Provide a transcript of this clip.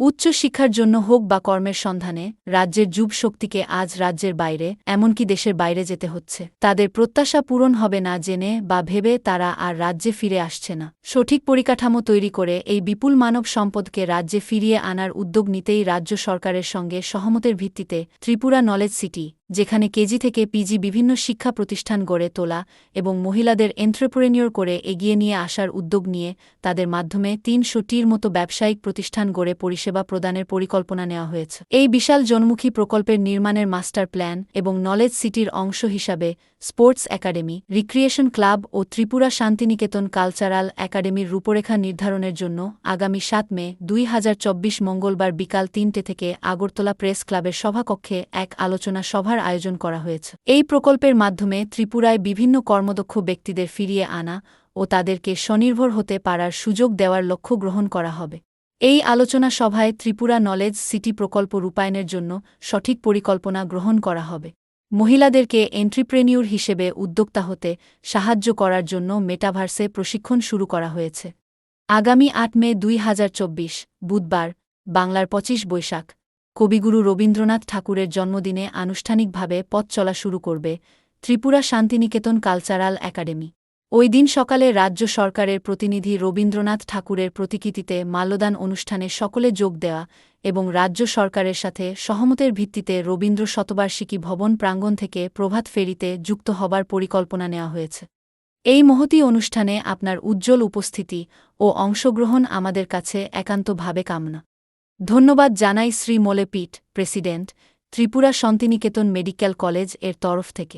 উচ্চ শিক্ষার জন্য হোক বা কর্মের সন্ধানে রাজ্যের যুব শক্তিকে আজ রাজ্যের বাইরে এমনকি দেশের বাইরে যেতে হচ্ছে। তাদের প্রত্যাশা পূরণ হবে না জেনে বা ভেবে তারা আর রাজ্যে ফিরে আসছে না। সঠিক পরিকাঠামো তৈরি করে এই বিপুল মানব সম্পদকে রাজ্যে ফিরিয়ে আনার উদ্যোগ নিতেই রাজ্য সরকারের সঙ্গে সহমতের ভিত্তিতে ত্রিপুরা নলেজ সিটি, যেখানে কেজি থেকে পিজি বিভিন্ন শিক্ষা প্রতিষ্ঠান গড়ে তোলা এবং মহিলাদের এন্ট্রেপ্রেনিয়র করে এগিয়ে নিয়ে আসার উদ্যোগ নিয়ে তাদের মাধ্যমে ৩০০টির মতো ব্যবসায়িক প্রতিষ্ঠান গড়ে পরিষেবা প্রদানের পরিকল্পনা নেওয়া হয়েছে। এই বিশাল জনমুখী প্রকল্পের নির্মাণের মাস্টার প্ল্যান এবং নলেজ সিটির অংশ হিসাবে স্পোর্টস একাডেমি, রিক্রিয়েশন ক্লাব ও ত্রিপুরা শান্তিনিকেতন কালচারাল একাডেমির রূপরেখা নির্ধারণের জন্য আগামী ৭ মে ২০২৪ মঙ্গলবার বিকাল ৩টে থেকে আগরতলা প্রেস ক্লাবের সভাকক্ষে এক আলোচনা সভার আয়োজন করা হয়েছে। এই প্রকল্পের মাধ্যমে ত্রিপুরায় বিভিন্ন কর্মদক্ষ ব্যক্তিদের ফিরিয়ে আনা ও তাদেরকে স্বনির্ভর হতে পারার সুযোগ দেওয়ার লক্ষ্য গ্রহণ করা হবে। এই আলোচনা সভায় ত্রিপুরা নলেজ সিটি প্রকল্প রূপায়ণের জন্য সঠিক পরিকল্পনা গ্রহণ করা হবে। মহিলাদেরকে এন্ট্রিপ্রেনিউর হিসেবে উদ্যোক্তা হতে সাহায্য করার জন্য মেটাভার্সে প্রশিক্ষণ শুরু করা হয়েছে। আগামী ৮ মে ২০২৪ বুধবার বাংলার ২৫ বৈশাখ কবিগুরু রবীন্দ্রনাথ ঠাকুরের জন্মদিনে আনুষ্ঠানিকভাবে পথ চলা শুরু করবে ত্রিপুরা শান্তিনিকেতন কালচারাল একাডেমি। ওই দিন সকালে রাজ্য সরকারের প্রতিনিধি রবীন্দ্রনাথ ঠাকুরের প্রতিকৃতিতে মাল্যদান অনুষ্ঠানে সকলে যোগ দেওয়া এবং রাজ্য সরকারের সাথে সহমতের ভিত্তিতে রবীন্দ্র শতবার্ষিকী ভবন প্রাঙ্গণ থেকে প্রভাত ফেরিতে যুক্ত হবার পরিকল্পনা নেওয়া হয়েছে। এই মহতী অনুষ্ঠানে আপনার উজ্জ্বল উপস্থিতি ও অংশগ্রহণ আমাদের কাছে একান্তভাবে কামনা। ধন্যবাদ জানাই শ্রী মোলেপিট, president, Tripura Shantiniketan medical college এর তরফ থেকে।